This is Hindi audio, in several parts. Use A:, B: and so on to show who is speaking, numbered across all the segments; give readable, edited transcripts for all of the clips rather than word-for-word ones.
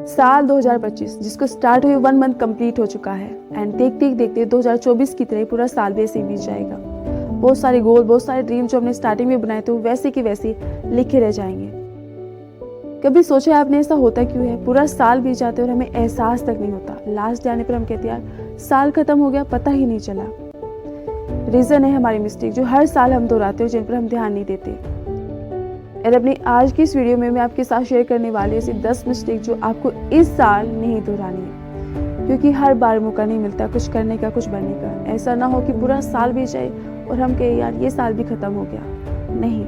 A: साल 2025 जिसको स्टार्ट हुए 1 मंथ कंप्लीट हो चुका है एंड देखते ही देखते 2024 की तरह पूरा साल भी ऐसे ही बीत जाएगा। बहुत सारे गोल, बहुत सारे ड्रीम जो हमने स्टार्टिंग में बनाए थे वो वैसे की वैसे लिखे रह जाएंगे। कभी सोचा है आपने ऐसा होता क्यों है? पूरा साल बीत जाते और हमें एहसास तक नहीं होता। लास्ट डे आने पर हम कहते हैं यार साल खत्म हो गया, पता ही नहीं चला। रीजन है हमारी मिस्टेक जो हर साल हम दोहराते हैं, जिन पर हम ध्यान नहीं देते। और अपनी आज की इस वीडियो में मैं आपके साथ शेयर करने वाली ऐसी 10 मिस्टेक जो आपको इस साल नहीं दोहरानी है, क्योंकि हर बार मौका नहीं मिलता कुछ करने का, कुछ बनने का। ऐसा ना हो कि पूरा साल बीत जाए और हम कहें यार ये साल भी खत्म हो गया। नहीं,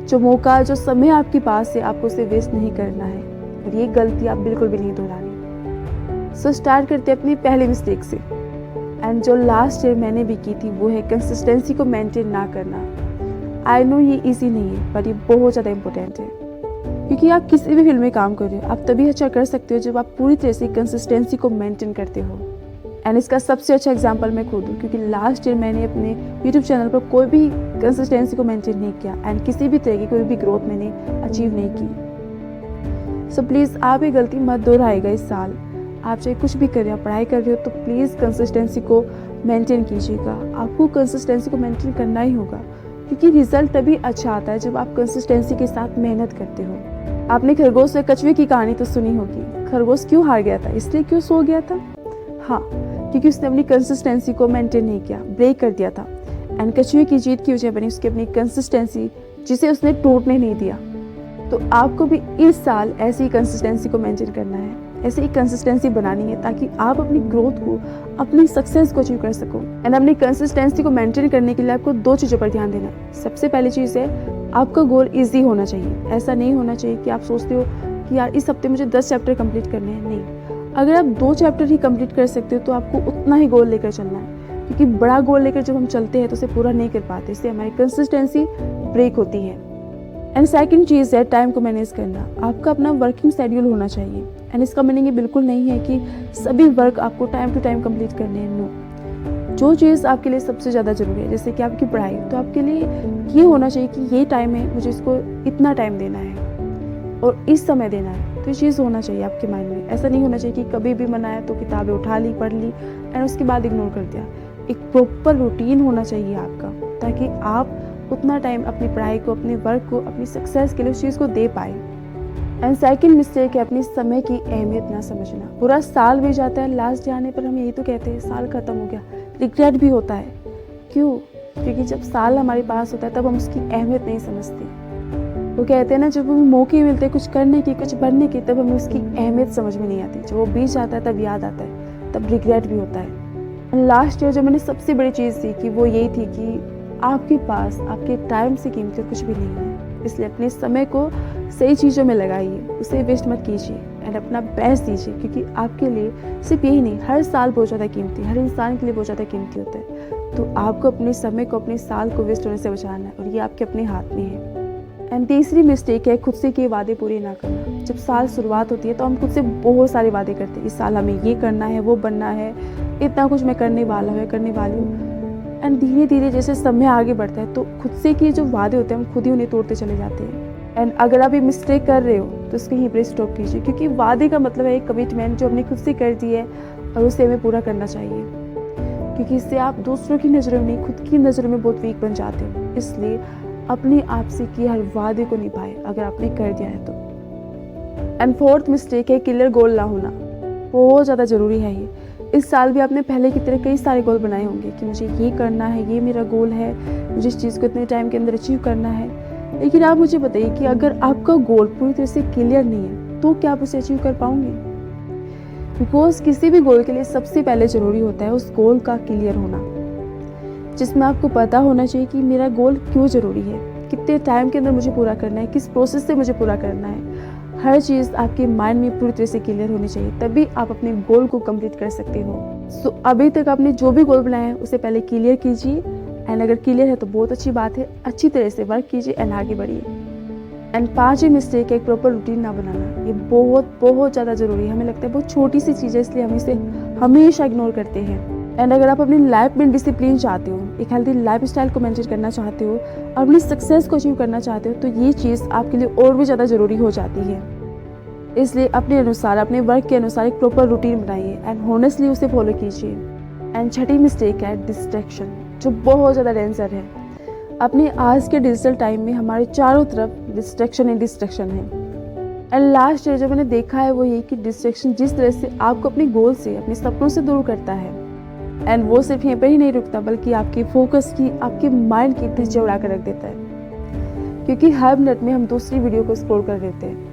A: जो मौका, जो समय आपके पास है, आपको उसे वेस्ट नहीं करना है और ये गलती आप बिल्कुल भी नहीं दोहरानी। सो स्टार्ट करते हैं अपनी पहली मिस्टेक से। एंड जो लास्ट ईयर मैंने भी की थी वो है कंसिस्टेंसी को मेंटेन ना करना। आई नो ये इजी नहीं है पर ये बहुत ज़्यादा इंपॉर्टेंट है, क्योंकि आप किसी भी फील्ड में काम कर रहे हो, आप तभी अच्छा कर सकते हो जब आप पूरी तरह से कंसिस्टेंसी को मेंटेन करते हो। एंड इसका सबसे अच्छा एग्जांपल मैं खुद हूँ, क्योंकि लास्ट ईयर मैंने अपने यूट्यूब चैनल पर कोई भी कंसिस्टेंसी को मेंटेन नहीं किया एंड किसी भी तरह की कोई भी ग्रोथ मैंने अचीव नहीं की। सो प्लीज़ आप ये गलती मत दोहराइएगा इस साल। आप चाहे कुछ भी कर रहे हो, पढ़ाई कर रहे हो, तो प्लीज़ कंसिस्टेंसी को मेंटेन कीजिएगा। आपको कंसिस्टेंसी को मेंटेन करना ही होगा, क्योंकि रिजल्ट तभी अच्छा आता है जब आप कंसिस्टेंसी के साथ मेहनत करते हो। आपने खरगोश और कछुए की कहानी तो सुनी होगी। खरगोश क्यों हार गया था? इसलिए क्यों सो गया था? हाँ, क्योंकि उसने अपनी कंसिस्टेंसी को मेंटेन नहीं किया, ब्रेक कर दिया था। एंड कछुए की जीत की वजह बनी उसकी अपनी कंसिस्टेंसी, जिसे उसने टूटने नहीं दिया। तो आपको भी इस साल ऐसी ही कंसिस्टेंसी को मेंटेन करना है, ऐसे ही कंसिस्टेंसी बनानी है, ताकि आप अपनी ग्रोथ को, अपनी सक्सेस को अचीव कर सको। एंड अपनी कंसिस्टेंसी को मेंटेन करने के लिए आपको 2 चीज़ों पर ध्यान देना है। सबसे पहली चीज़ है आपका गोल इजी होना चाहिए। ऐसा नहीं होना चाहिए कि आप सोचते हो कि यार इस हफ्ते मुझे 10 चैप्टर कंप्लीट करने हैं। नहीं, अगर आप 2 चैप्टर ही कंप्लीट कर सकते हो तो आपको उतना ही गोल लेकर चलना है, क्योंकि बड़ा गोल लेकर जब हम चलते हैं तो उसे पूरा नहीं कर पाते, इससे हमारी कंसिस्टेंसी ब्रेक होती है। एंड सेकंड चीज़ है टाइम को मैनेज करना। आपका अपना वर्किंग शेड्यूल होना चाहिए। एंड इसका मीनिंग ये बिल्कुल नहीं है कि सभी वर्क आपको टाइम टू टाइम कंप्लीट करने हैं। नो, जो चीज़ आपके लिए सबसे ज़्यादा ज़रूरी है, जैसे कि आपकी पढ़ाई, तो आपके लिए ये होना चाहिए कि ये टाइम है, मुझे इसको इतना टाइम देना है और इस समय देना है। तो ये चीज़ होना चाहिए आपके माइंड में। ऐसा नहीं होना चाहिए कि कभी भी मन आया तो किताबें उठा ली, पढ़ ली एंड उसके बाद इग्नोर कर दिया। एक प्रॉपर रूटीन होना चाहिए आपका, ताकि आप उतना टाइम अपनी पढ़ाई को, अपने वर्क को, अपनी सक्सेस के लिए उस चीज़ को दे पाए। एंड सेकंड मिस्टेक है अपनी समय की अहमियत ना समझना। पूरा साल बीत जाता है, लास्ट डे आने पर हम यही तो कहते हैं साल खत्म हो गया। रिग्रेट भी होता है। क्यों? क्योंकि जब साल हमारे पास होता है तब हम उसकी अहमियत नहीं समझते। वो कहते हैं ना, जब हमें मौके मिलते हैं कुछ करने की, कुछ बनने की, तब हमें उसकी अहमियत समझ में नहीं आती। जब वो बीत जाता है तब याद आता है, तब रिग्रेट भी होता है। लास्ट ईयर जो मैंने सबसे बड़ी चीज़ सीखी वो यही थी कि आपके पास आपके टाइम से कीमती कुछ भी नहीं है। इसलिए अपने समय को सही चीज़ों में लगाइए, उसे वेस्ट मत कीजिए एंड अपना बेस्ट दीजिए, क्योंकि आपके लिए सिर्फ यही नहीं, हर साल बहुत ज़्यादा कीमती, हर इंसान के लिए बहुत ज़्यादा कीमती होता है। तो आपको अपने समय को, अपने साल को वेस्ट होने से बचाना है और ये आपके अपने हाथ में है। एंड तीसरी मिस्टेक है खुद से किए वादे पूरे ना करना। जब साल शुरुआत होती है तो हम खुद से बहुत सारे वादे करते हैं। इस साल हमें ये करना है, वो बनना है, इतना कुछ मैं करने वाला हूँ, करने वाली हूँ। एंड धीरे धीरे जैसे समय आगे बढ़ता है तो खुद से किए जो वादे होते हैं हम खुद ही उन्हें तोड़ते चले जाते हैं। एंड अगर आप ये मिस्टेक कर रहे हो तो उसको यहीं पर स्टॉप कीजिए, क्योंकि वादे का मतलब है एक कमिटमेंट जो हमने खुद से कर दी है और उसे हमें पूरा करना चाहिए, क्योंकि इससे आप दूसरों की नज़रों में नहीं, खुद की नज़रों में बहुत वीक बन जाते हो। इसलिए अपने आप से किए हर वादे को निभाए अगर आपने कर दिया है तो। एंड फोर्थ मिस्टेक है क्लियर गोल ना होना। बहुत ज़्यादा ज़रूरी है ये। इस साल भी आपने पहले की तरह कई सारे गोल बनाए होंगे कि मुझे ये करना है, ये मेरा गोल है, मुझे इस चीज़ को इतने टाइम के अंदर अचीव करना है। लेकिन आप मुझे बताइए कि अगर आपका गोल पूरी तरह से क्लियर नहीं है तो क्या आप उसे अचीव कर पाओगे? बिकॉज किसी भी गोल के लिए सबसे पहले ज़रूरी होता है उस गोल का क्लियर होना, जिसमें आपको पता होना चाहिए कि मेरा गोल क्यों ज़रूरी है, कितने टाइम के अंदर मुझे पूरा करना है, किस प्रोसेस से मुझे पूरा करना है। हर चीज़ आपके माइंड में पूरी तरह से क्लियर होनी चाहिए, तभी आप अपने गोल को कंप्लीट कर सकते हो। सो अभी तक आपने जो भी गोल बनाया है उसे पहले क्लियर कीजिए। एंड अगर क्लियर है तो बहुत अच्छी बात है, अच्छी तरह से वर्क कीजिए एंड आगे बढ़िए। एंड 5वीं मिस्टेक है एक प्रॉपर रूटीन ना बनाना। ये बहुत बहुत ज़्यादा ज़रूरी है। हमें लगता है बहुत छोटी सी चीज़ है, इसलिए हम इसे हमेशा इग्नोर करते हैं। एंड अगर आप अपनी लाइफ में डिसिप्लिन चाहते हो, एक हेल्दी लाइफ स्टाइल को मेंटेन करना चाहते हो, अपनी सक्सेस को अचीव करना चाहते हो, तो ये चीज़ आपके लिए और भी ज़्यादा ज़रूरी हो जाती है। इसलिए अपने अनुसार, अपने वर्क के अनुसार एक प्रॉपर रूटीन बनाइए एंड हॉनेस्टली उसे फॉलो कीजिए। एंड छठी मिस्टेक है डिस्ट्रैक्शन, जो बहुत ज़्यादा डेंजर है। अपने आज के डिजिटल टाइम में हमारे चारों तरफ डिस्ट्रैक्शन ही डिस्ट्रैक्शन है। एंड लास्ट ईयर जो मैंने देखा है वो ये कि डिस्ट्रैक्शन जिस तरह से आपको अपने गोल से, अपने सपनों से दूर करता है, एंड वो सिर्फ यहीं पर ही नहीं रुकता बल्कि आपके फोकस की, आपके माइंड की धज्जियां उड़ा कर रख देता है। क्योंकि हर मिनट में हम दूसरी वीडियो को एक्सप्लोर कर लेते हैं।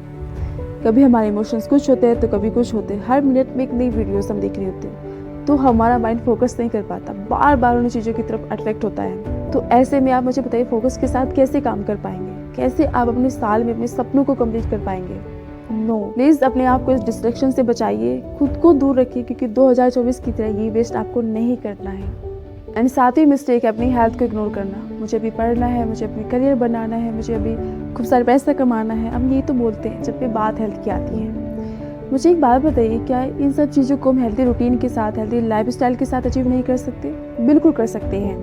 A: कभी हमारे इमोशंस कुछ होते हैं तो कभी कुछ होते हैं। हर मिनट में एक नई वीडियोस हम देख रहे होते हैं, तो हमारा माइंड फोकस नहीं कर पाता, बार बार उन चीज़ों की तरफ अट्रैक्ट होता है। तो ऐसे में आप मुझे बताइए, फोकस के साथ कैसे काम कर पाएंगे? कैसे आप अपने साल में अपने सपनों को कंप्लीट कर पाएंगे? नो, प्लीज़ अपने आप को इस डिस्ट्रैक्शन से बचाइए, खुद को दूर रखिए, क्योंकि 2024 की तरह ये वेस्ट आपको नहीं करना है। एंड सातवीं मिस्टेक है अपनी हेल्थ को इग्नोर करना। मुझे अभी पढ़ना है, मुझे अपनी करियर बनाना है, मुझे अभी खूब सारा पैसा कमाना है, हम ये तो बोलते हैं जब भी बात हेल्थ की आती है। मुझे एक बात बताइए, क्या इन सब चीज़ों को हम हेल्थी रूटीन के साथ, हेल्थी लाइफस्टाइल के साथ अचीव नहीं कर सकते? बिल्कुल कर सकते हैं,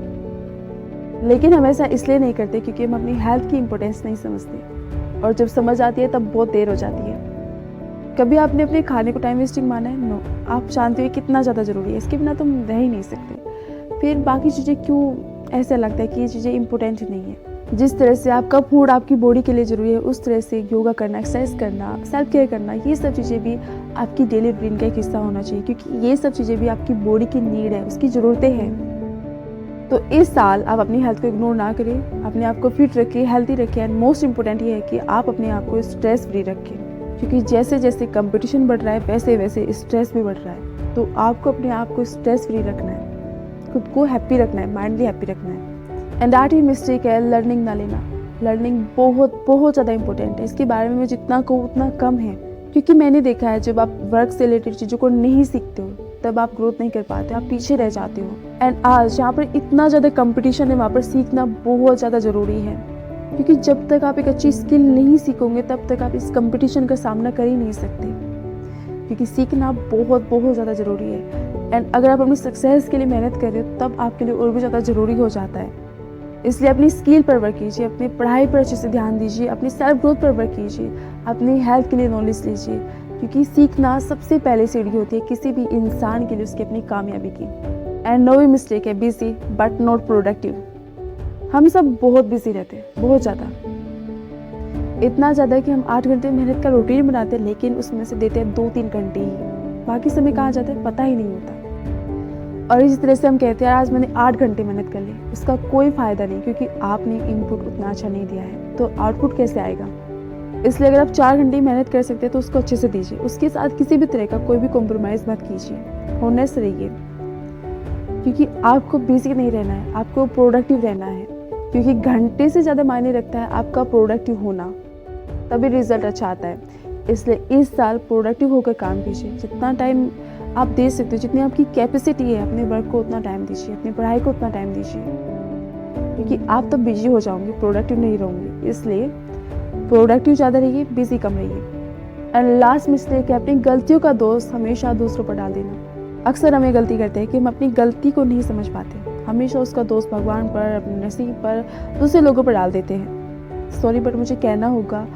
A: लेकिन हम ऐसा इसलिए नहीं करते क्योंकि हम अपनी हेल्थ की इंपॉर्टेंस नहीं समझते, और जब समझ आती है तब बहुत देर हो जाती है। कभी आपने अपने खाने को टाइम वेस्टिंग माना है? नो। आप जानते हो कितना ज़्यादा ज़रूरी है, इसके बिना तो हम रह ही नहीं सकते। फिर बाकी चीज़ें क्यों ऐसा लगता है कि ये चीज़ें इंपॉर्टेंट नहीं है? जिस तरह से आपका फूड आपकी बॉडी के लिए ज़रूरी है, उस तरह से योगा करना, एक्सरसाइज करना, सेल्फ केयर करना, ये सब चीज़ें भी आपकी डेली रूटीन का एक हिस्सा होना चाहिए, क्योंकि ये सब चीज़ें भी आपकी बॉडी की नीड है, उसकी ज़रूरतें हैं। तो इस साल आप अपनी हेल्थ को इग्नोर ना करें, अपने आप को फिट रखिए, हेल्थी रखिए, एंड मोस्ट इंपॉर्टेंट ये है कि आप अपने आप को स्ट्रेस फ्री रखें, क्योंकि जैसे जैसे कंपटीशन बढ़ रहा है वैसे वैसे स्ट्रेस भी बढ़ रहा है। तो आपको अपने आप को स्ट्रेस फ्री रखना है, खुद को हैप्पी रखना है, माइंडली हैप्पी रखना है। एंड आठवीं मिस्टेक है लर्निंग ना लेना। लर्निंग बहुत बहुत ज़्यादा इंपॉर्टेंट है, इसके बारे में मैं जितना कहूँ उतना कम है, क्योंकि मैंने देखा है जब आप वर्क से रिलेटेड चीज़ों को नहीं सीखते हो तब आप ग्रोथ नहीं कर पाते, आप पीछे रह जाते हो। एंड आज जहाँ पर इतना ज़्यादा कंपटीशन है वहाँ पर सीखना बहुत ज़्यादा ज़रूरी है, क्योंकि जब तक आप एक अच्छी स्किल नहीं सीखोगे तब तक आप इस कंपटीशन का सामना कर ही नहीं सकते, क्योंकि सीखना बहुत बहुत ज़्यादा ज़रूरी है। एंड अगर आप अपनी सक्सेस के लिए मेहनत कर रहे हो तब आपके लिए और भी ज़्यादा ज़रूरी हो जाता है। इसलिए अपनी स्किल पर वर्क कीजिए, अपनी पढ़ाई पर अच्छे से ध्यान दीजिए, अपनी सेल्फ ग्रोथ पर वर्क कीजिए, अपनी हेल्थ के लिए नॉलेज लीजिए, क्योंकि सीखना सबसे पहले सीढ़ी होती है किसी भी इंसान के लिए उसकी अपनी कामयाबी की। एंड नौवीं मिस्टेक है बिजी बट नॉट प्रोडक्टिव। हम सब बहुत बिजी रहते हैं, बहुत ज़्यादा, इतना ज़्यादा कि हम 8 घंटे मेहनत का रूटीन बनाते हैं, लेकिन उसमें से देते हैं 2-3 घंटे ही, बाकी समय कहाँ जाता है पता ही नहीं होता। और इस तरह से हम कहते हैं आज मैंने 8 घंटे मेहनत कर ली, उसका कोई फ़ायदा नहीं, क्योंकि आपने इनपुट उतना अच्छा नहीं दिया है, तो आउटपुट कैसे आएगा? इसलिए अगर आप 4 घंटे मेहनत कर सकते हैं तो उसको अच्छे से दीजिए, उसके साथ किसी भी तरह का कोई भी कॉम्प्रोमाइज़ मत कीजिए, ऑनेस्ट रहिए, क्योंकि आपको बिजी नहीं रहना है, आपको प्रोडक्टिव रहना है, क्योंकि घंटे से ज़्यादा मायने रखता है आपका प्रोडक्टिव होना, तभी रिजल्ट अच्छा आता है। इसलिए इस साल प्रोडक्टिव होकर काम कीजिए, जितना टाइम आप दे सकते हो, जितनी आपकी कैपेसिटी है अपने वर्क को उतना टाइम दीजिए, अपनी पढ़ाई को उतना टाइम दीजिए, क्योंकि आप तो बिजी हो जाओगे, प्रोडक्टिव नहीं रहोगे। इसलिए प्रोडक्टिव ज़्यादा रहिए, बिजी कम रहिए। एंड लास्ट मिस्टेक है अपनी गलतियों का दोष हमेशा दूसरों पर डाल देना। अक्सर हम ये गलती करते हैं कि हम अपनी गलती को नहीं समझ पाते, हमेशा उसका दोष भगवान पर, अपने नसीब पर, दूसरे लोगों पर डाल देते हैं। सॉरी बट मुझे कहना होगा,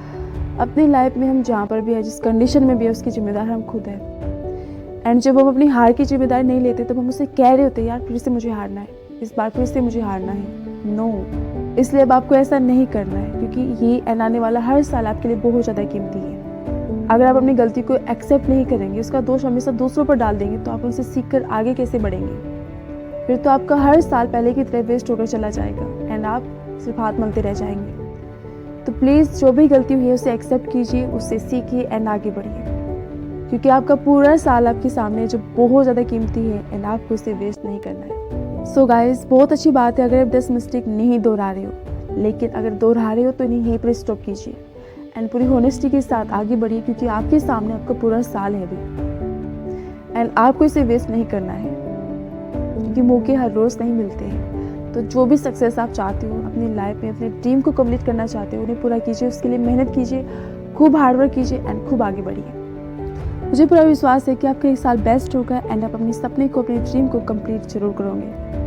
A: अपनी लाइफ में हम जहाँ पर भी है, जिस कंडीशन में भी है, उसकी जिम्मेदार हम खुद हैं। एंड जब हम अपनी हार की जिम्मेदारी नहीं लेते तब हम उससे कह रहे होते हैं यार फिर से मुझे हारना है, इस बार फिर से मुझे हारना है। नो, इसलिए अब आपको ऐसा नहीं करना है, क्योंकि ये आने वाला हर साल आपके लिए बहुत ज़्यादा कीमती है। अगर आप अपनी गलती को एक्सेप्ट नहीं करेंगे, उसका दोष हमेशा दूसरों पर डाल देंगे, तो आप उनसे सीख कर आगे कैसे बढ़ेंगे? फिर तो आपका हर साल पहले की तरह वेस्ट होकर चला जाएगा एंड आप सिर्फ हाथ मलते रह जाएंगे। तो प्लीज़ जो भी गलती हुई है उसे एक्सेप्ट कीजिए, उससे सीखिए एंड आगे बढ़िए, क्योंकि आपका पूरा साल आपके सामने जो बहुत ज़्यादा कीमती है एंड आपको इसे वेस्ट नहीं करना है। सो गाइस, बहुत अच्छी बात है अगर आप 10 मिस्टेक नहीं दोहरा रहे हो, लेकिन अगर दोहरा रहे हो तो इन्हें यहीं पर स्टॉप कीजिए एंड पूरी होनेस्टी के साथ आगे बढ़िए, क्योंकि आपके सामने आपका पूरा साल है अभी एंड आपको इसे वेस्ट नहीं करना है, क्योंकि मौके हर रोज़ नहीं मिलते हैं। तो जो भी सक्सेस आप चाहते हो अपनी लाइफ में, अपने ड्रीम को कंप्लीट करना चाहते हो, उन्हें पूरा कीजिए, उसके लिए मेहनत कीजिए, खूब हार्डवर्क कीजिए एंड खूब आगे बढ़िए। मुझे पूरा विश्वास है कि आपका एक साल बेस्ट होगा एंड आप अपने सपने को, अपने ड्रीम को कंप्लीट जरूर करोगे।